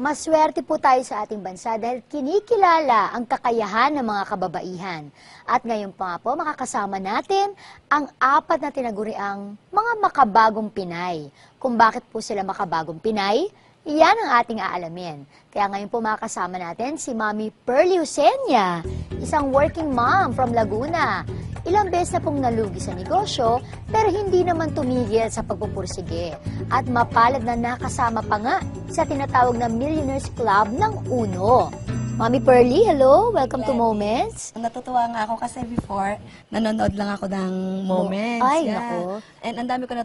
Maswerte po tayo sa ating bansa dahil kinikilala ang kakayahan ng mga kababaihan. At ngayon pa nga po, makakasama natin ang 4 na tinaguriang mga makabagong Pinay. Kung bakit po sila makabagong Pinay, yan ang ating aalamin. Kaya ngayon po makakasama natin si Mami Pearly Eusenia, isang working mom from Laguna. Ilang beses na pong nalugi sa negosyo, pero hindi naman tumigil sa pagpupursige. At mapalad na nakasama pa nga sa tinatawag na Millionaires Club ng UNO. Mami Pearly, hello! Welcome to Moments. Natutuwa nga ako kasi before, nanonood lang ako ng Moments. Ay, yeah. nako. And ang dami ko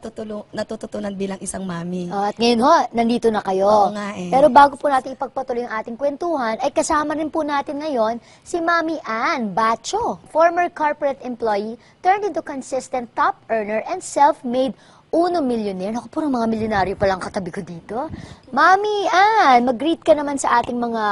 natututunan bilang isang mami. At ngayon ho, nandito na kayo. Oo nga eh. Pero bago po natin ipagpatuloy ang ating kwentuhan, ay kasama rin po natin ngayon si Mami Ann Bacho, former corporate employee, turned into consistent top earner and self-made UNO millionaire. Naku, puro mga milyonaryo palang katabi ko dito. Mami Ann, mag-greet ka naman sa ating mga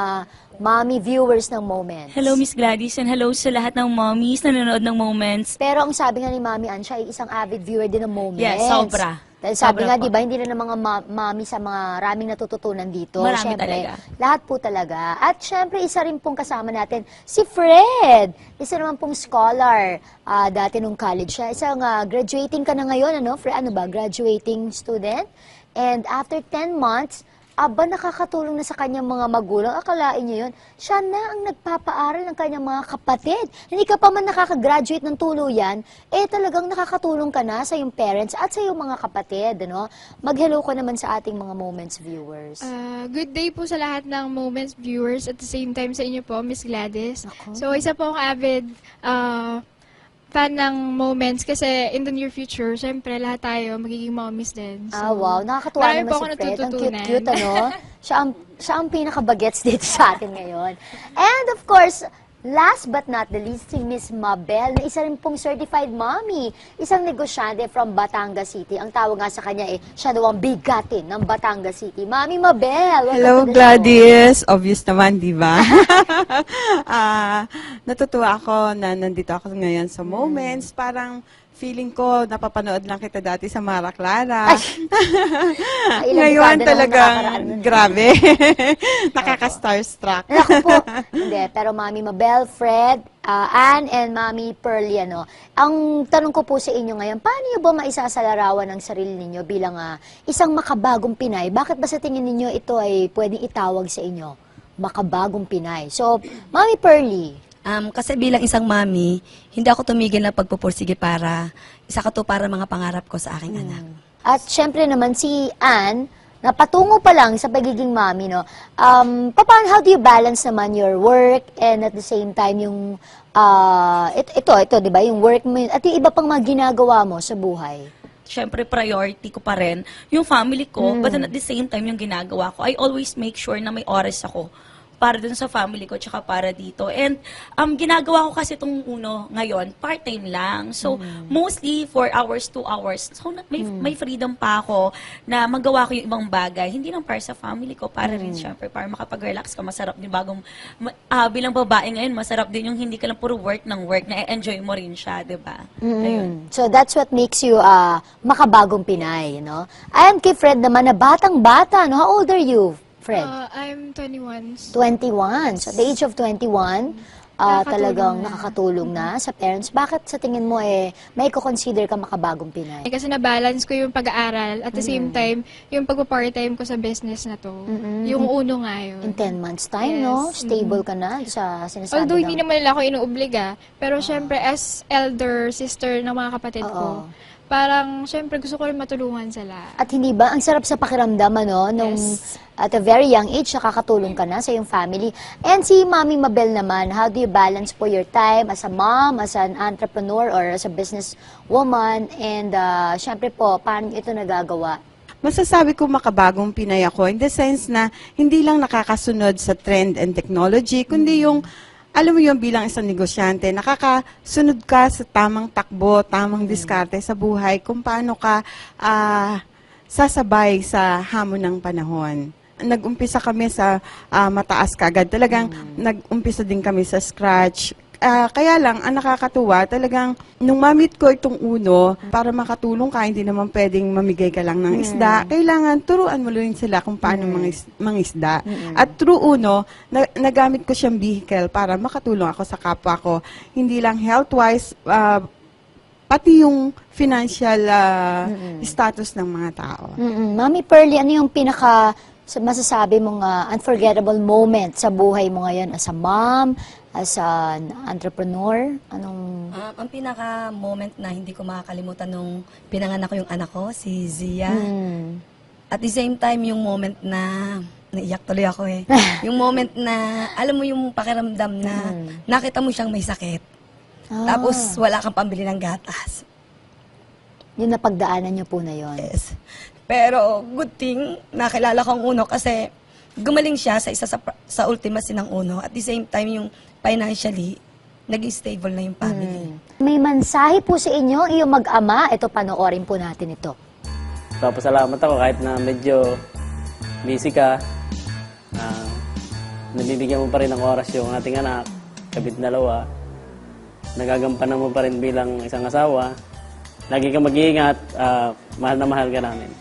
Mami viewers ng Moments. Hello, Miss Gladys, and hello sa lahat ng mommies na nanonood ng Moments. Pero ang sabi nga ni Mami Ann, siya ay isang avid viewer din ng Moments. Yes, sobra. Dahil sabi Sobra nga, po. di ba, hindi na ng mga mami sa mga raming natututunan dito. Marami Siyempre, talaga. lahat po talaga. At syempre, isa rin pong kasama natin, si Fred. Isa naman pong scholar. Dati nung college siya. Isang graduating ka na ngayon, ano? Fred, ano ba? Graduating student. And after 10 months, aba, nakakatulong na sa kanyang mga magulang. Akalain niyo yun, siya na ang nagpapaaral ng kanyang mga kapatid. Hindi ka pa man nakakagraduate ng tuluyan, eh talagang nakakatulong ka na sa iyong parents at sa iyong mga kapatid. Ano? Mag-hello ka naman sa ating mga Moments viewers. Good day po sa lahat ng Moments viewers at the same time sa inyo po, Miss Gladys. Ako. So, isa po akong avid fan ng Moments kasi in the near future, syempre lahat tayo magiging mommies din. So, Wow. Nakakatuwa marami naman po si ako Fred. Ang natututunan. cute-cute, ano? Siya ang pinaka-bagets dito sa atin ngayon. And of course, last but not the least, si Miss Mabel, na isa rin pong certified mommy. Isang negosyante from Batangas City. Ang tawag nga sa kanya siya daw ang bigatin ng Batangas City. Mami Mabel, welcome Hello, to the show. Gladys. Obvious naman, di ba? Natutuwa ako na nandito ako ngayon sa Moments. Parang feeling ko, napapanood lang kita dati sa Mara Clara. Ilang Ngayon dekada talagang naman nakakaraan nun. grabe. Nakaka-starstruck. Naku po. Hindi, pero Mami Mabel, Fred, Ann, and Mami Pearly, ano, ang tanong ko po sa inyo ngayon, paano nyo ba maisasalarawan ang sarili ninyo bilang isang makabagong Pinay? Bakit ba sa tingin ninyo ito ay pwedeng itawag sa inyo? Makabagong Pinay. So, Mami Pearly. Kasi bilang isang mami, hindi ako tumigil na pagpupursige para para mga pangarap ko sa aking anak. At syempre naman si Ann, napatungo pa lang sa pagiging mami, no? How do you balance naman your work and at the same time yung, ito, di ba, yung work mo, at yung iba pang mga ginagawa mo sa buhay? Siyempre, priority ko pa rin yung family ko, but at the same time, yung ginagawa ko, I always make sure na may oras ako para dun sa family ko, tsaka para dito. And ginagawa ko kasi itong UNO ngayon, part-time lang. So, mostly 4 hours, 2 hours. So, may freedom pa ako na magawa ko yung ibang bagay. Hindi lang para sa family ko, para rin syempre, para makapag-relax ka. Masarap din bilang babae ngayon, masarap din yung hindi ka lang puro work ng work, na enjoy mo rin siya, di ba? Ayun. So, that's what makes you makabagong Pinay, no? Ayan kay Fred naman na batang-bata, no? How old are you, Fred? I'm 21. 21. So, at the age of 21, talagang na. nakakatulong na sa parents. Bakit sa tingin mo may consider ka makabagong Pinay? Kasi na-balance ko yung pag-aaral at the same time, yung pag-part-time ko sa business na to. Yung UNO nga yun. In 10 months time, Yes. no? Stable ka na sa sinasabi Although hindi ng- naman nila ako inuobliga, pero syempre as elder sister ng mga kapatid ko, parang syempre gusto ko rin matulungan sila. At hindi ba, ang sarap sa pakiramdam, ano, nung Yes. at a very young age, nakakatulong ka na sa iyong family. And si Mami Mabel naman, how do you balance po your time as a mom, as an entrepreneur, or as a business woman? And syempre po, paano ito nagagawa? Masasabi ko makabagong Pinay ako in the sense na hindi lang nakakasunod sa trend and technology, kundi yung alam mo yung bilang isang negosyante, nakakasunod ka sa tamang takbo, tamang diskarte sa buhay, kung paano ka sasabay sa hamon ng panahon. Nag-umpisa kami sa mataas kagad. Talagang nag-umpisa din kami sa scratch. Kaya lang, ang nakakatuwa, talagang, nung mamit ko itong Uno, para makatulong ka, hindi naman pwedeng mamigay ka lang ng isda. Kailangan, turuan mo rin sila kung paano mangisda. At through Uno, nagamit ko siyang vehicle para makatulong ako sa kapwa ko. Hindi lang health-wise, pati yung financial status ng mga tao. Mami Pearly, ano yung pinaka masasabi mong unforgettable moment sa buhay mo ngayon as a mom, as an entrepreneur? Ang pinaka-moment na hindi ko makakalimutan nung pinanganak ko yung anak ko, si Zia. At the same time, yung moment na, naiyak tuloy ako eh. Yung moment na, alam mo yung pakiramdam na nakita mo siyang may sakit. Tapos wala kang pambili ng gatas. Yung napagdaanan niyo po na yon. Yes. Pero good thing, nakilala ko ang Uno kasi gumaling siya sa isa sa ultimacy ng Uno. At the same time, yung financially, naging stable na yung family. May mensahe po sa inyo, iyong mag-ama. Ito, panoorin po natin ito. Papasalamat ako kahit na medyo busy ka. Nabibigyan mo pa rin ng oras yung ating anak, kabit dalawa. Nagagampanan mo pa rin bilang isang asawa. Lagi kang mag-iingat, mahal na mahal ka namin.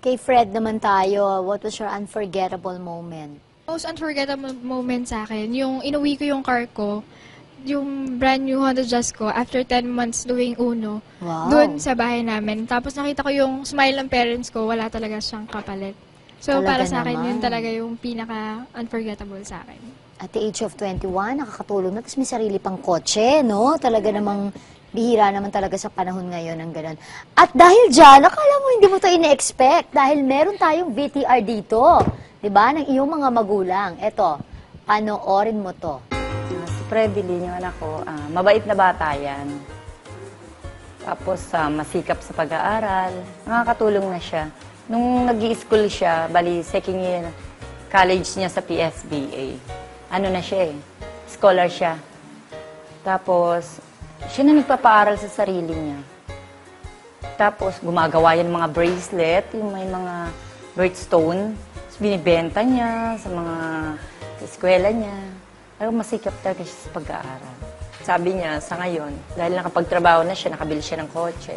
Kay Fred naman tayo, what was your unforgettable moment? Most unforgettable moment sa akin, yung inuwi ko yung car ko, yung brand new Honda Jazz ko, after 10 months doing Uno, Wow. doon sa bahay namin. Tapos nakita ko yung smile ng parents ko, wala talaga siyang kapalit. So, Talaga para sa akin, naman. yun talaga yung pinaka-unforgettable sa akin. At the age of 21, nakakatulong na. Tapos may sarili pang kotse, no? Talaga namang bihira naman talaga sa panahon ngayon ng ganun. At dahil dyan, akala mo hindi mo to ine-expect dahil meron tayong VTR dito. 'Di ba? Ng iyong mga magulang. Eto, panoorin mo to. Si Freddy, yung anak ko, mabait na bata yan. Tapos masikap sa pag-aaral. Nakakatulong na siya. Nung nag-i-school siya, bali second year college niya sa PSBA. Ano na siya eh, scholar siya. Tapos, siya na nagpapaaral sa sarili niya. Tapos, gumagawa yan ng mga bracelet, yung may mga birthstone. Tapos, binibenta niya sa mga eskwela niya. Pero masikap talaga siya sa pag-aaral. Sabi niya, sa ngayon, dahil nakapagtrabaho na siya, nakabili siya ng kotse,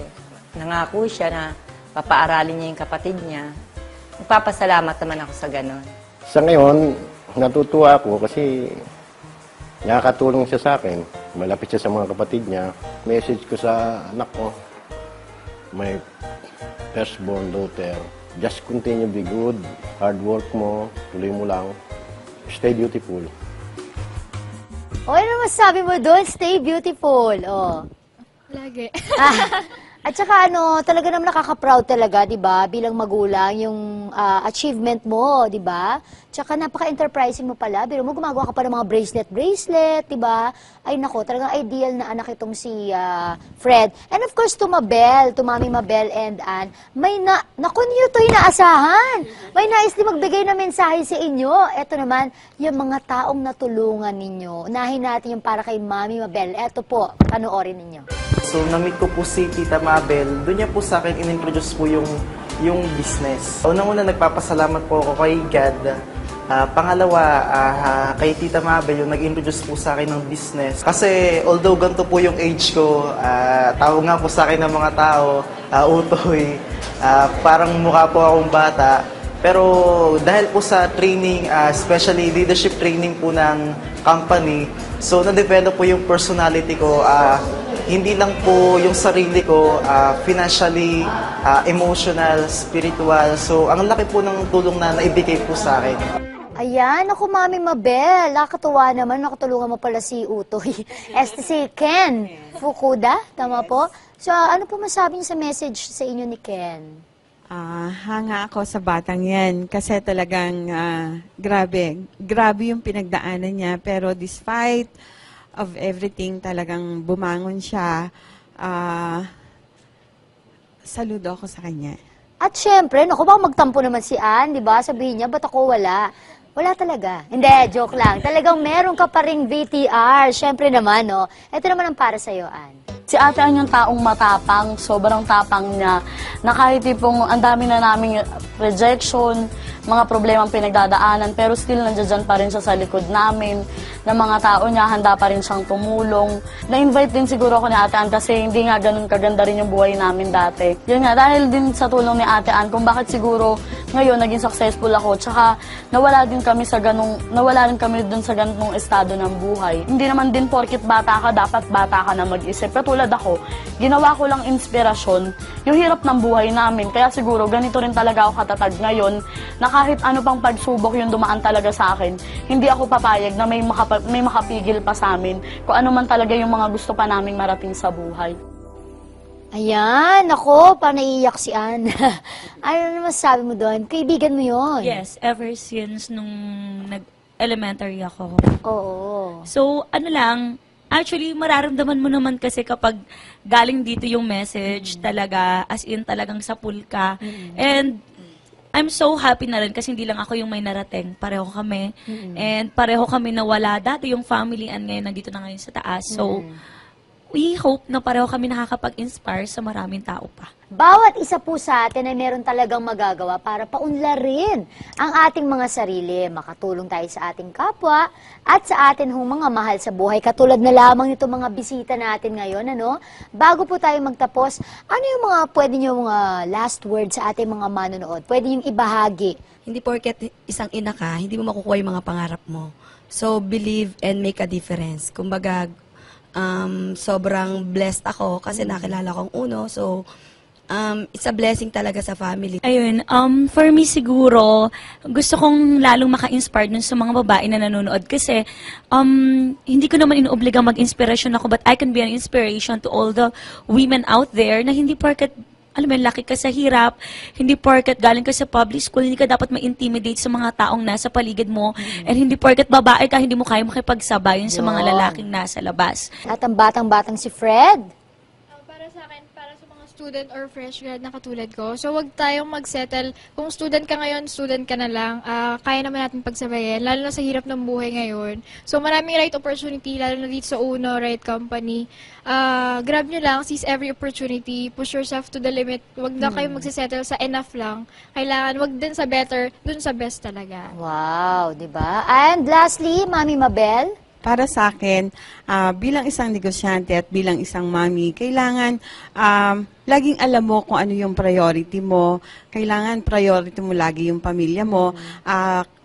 nangako siya na papaaralin niya yung kapatid niya. Magpapasalamat naman ako sa ganon. Sa ngayon, natutuwa ako kasi nakakatulong siya sa akin. Malapit siya sa mga kapatid niya. Message ko sa anak ko, my firstborn daughter, just continue be good, hard work mo, tuloy mo lang, stay beautiful. O, ano masasabi mo doon? Stay beautiful. Oh. Lagi. At saka talaga naman nakaka-proud talaga, 'di ba? Bilang magulang yung achievement mo, 'di ba? Tsaka napaka-enterprising mo pala. Pero mo gumagawa ka pa ng mga bracelet, 'di ba? Ay nako, talagang ideal na anak itong si Fred. And of course, to Mami Mabel and Ann, naku niyo to inaasahan. May nais din magbigay na mensahe sa inyo. Ito naman, yung mga taong natulungan ninyo. Unahin natin yung para kay Mami Mabel. Ito po, panoorin ninyo. So, na-meet ko po si Tita Mabel. Doon niya po sa akin in-introduce po yung business. Unang-una, nagpapasalamat po ako kay God. Pangalawa, kay Tita Mabel, yung nag-introduce po sa akin ng business. Kasi, although ganito po yung age ko, tawag nga po sa akin ng mga tao, utoy, parang mukha po akong bata. Pero dahil po sa training, especially leadership training po ng company, so na-develop po yung personality ko. Hindi lang po yung sarili ko, financially, emotional, spiritual. So, ang laki po ng tulong na naibigay po sa akin. Ayan, ako Mami Mabel, nakakatuwa naman, nakatulungan mo pala si Utoy. Si Ken Fukuda, tama po? So, ano po masabi niyo sa message sa inyo ni Ken? Hanga ako sa batang yan kasi talagang grabe yung pinagdaanan niya. Pero despite of everything, talagang bumangon siya. Saludo ako sa kanya. At syempre, naku, baka magtampo naman si Ann, di ba? Sabihin niya, ba't ako wala? Wala talaga. Hindi, joke lang. Talagang meron ka pa ring VTR. Syempre naman, no? Ito naman ang para sa'yo, Ann. Si Ate Ann yung taong matapang, sobrang tapang niya, na kahit tipong ang dami na naming rejection, mga problemang pinagdadaanan, pero still nandiyan pa rin siya sa likod namin, ng mga tao niya, handa pa rin siyang tumulong. Na-invite din siguro ako ni Ate Ann kasi hindi nga ganun kaganda rin yung buhay namin dati. Yun nga, dahil din sa tulong ni Ate Ann, kung bakit siguro ngayon naging successful ako, tsaka nawala rin kami dun sa ganung estado ng buhay. Hindi naman din porkit bata ka, dapat bata ka na mag-isip. Katulad ako, ginawa ko lang inspirasyon yung hirap ng buhay namin. Kaya siguro ganito rin talaga ako katatag ngayon, na kahit ano pang pagsubok yung dumaan talaga sa akin, hindi ako papayag na may makapigil pa sa amin kung ano man talaga yung mga gusto pa naming marating sa buhay. Ayan, ako, parang naiiyak si Ann. Ano naman sabi mo doon? Kaibigan mo yon? Yes, ever since nung nag-elementary ako. Oo. So, ano lang, actually, mararamdaman mo naman kasi kapag galing dito yung message talaga, as in talagang sapul ka. And I'm so happy na rin kasi hindi lang ako yung may narating. Pareho kami. And pareho kami nawala. Dati yung family and ngayon nandito na ngayon sa taas. So, we hope na pareho kami nakakapag-inspire sa maraming tao pa. Bawat isa po sa atin ay meron talagang magagawa para paunlarin ang ating mga sarili. Makatulong tayo sa ating kapwa at sa atin hong mga mahal sa buhay. Katulad na lamang nito mga bisita natin ngayon, ano? Bago po tayo magtapos, ano yung mga pwede nyo mga last words sa ating mga manonood? Pwede yung ibahagi. Hindi porket isang ina ka, hindi mo makukuha yung mga pangarap mo. So, believe and make a difference. Kumbaga, sobrang blessed ako kasi nakilala kong Uno. So, it's a blessing talaga sa family. Ayun, for me siguro, gusto kong lalong maka-inspire dun sa mga babae na nanonood kasi hindi ko naman inuobligang mag-inspirasyon ako but I can be an inspiration to all the women out there na hindi porket alam mo, laki ka sa hirap, hindi porket galing ka sa public school, hindi ka dapat ma-intimidate sa mga taong nasa paligid mo, and hindi porket babae ka, hindi mo kaya makipagsabayan sa mga lalaking nasa labas. At ang batang-batang si Fred. Para sa akin, para sa mga student or fresh grad na katulad ko, so wag tayong mag-settle. Kung student ka ngayon, student ka na lang. Kaya naman natin pagsabayan, lalo na sa hirap ng buhay ngayon. So maraming right opportunity, lalo na dito sa Uno, right company. Grab nyo lang, seize every opportunity, push yourself to the limit. Wag na kayong magsisettle sa enough lang. Kailangan, wag din sa better, dun sa best talaga. Wow, di ba? And lastly, Mami Mabel. Para sa akin, bilang isang negosyante at bilang isang mami, kailangan laging alam mo kung ano yung priority mo. Kailangan priority mo lagi yung pamilya mo.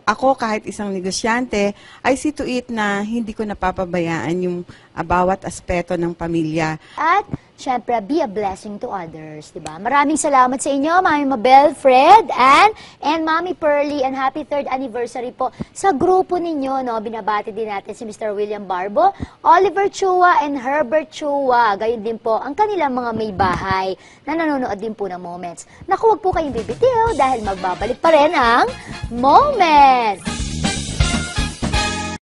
Ako, kahit isang negosyante, I see to it na hindi ko napapabayaan yung bawat aspeto ng pamilya. At, syempre, be a blessing to others, di ba? Maraming salamat sa inyo, Mami Mabel, Fred, Ann, and Mami Pearly, and happy 3rd anniversary po sa grupo ninyo, no? Binabati din natin si Mr. William Barbo, Oliver Chua, and Herbert Chua. Gayon din po ang kanilang mga may bahay na nanonood din po ng Moments. Naku, wag po kayong bibitiw dahil magbabalik pa rin ang Moments!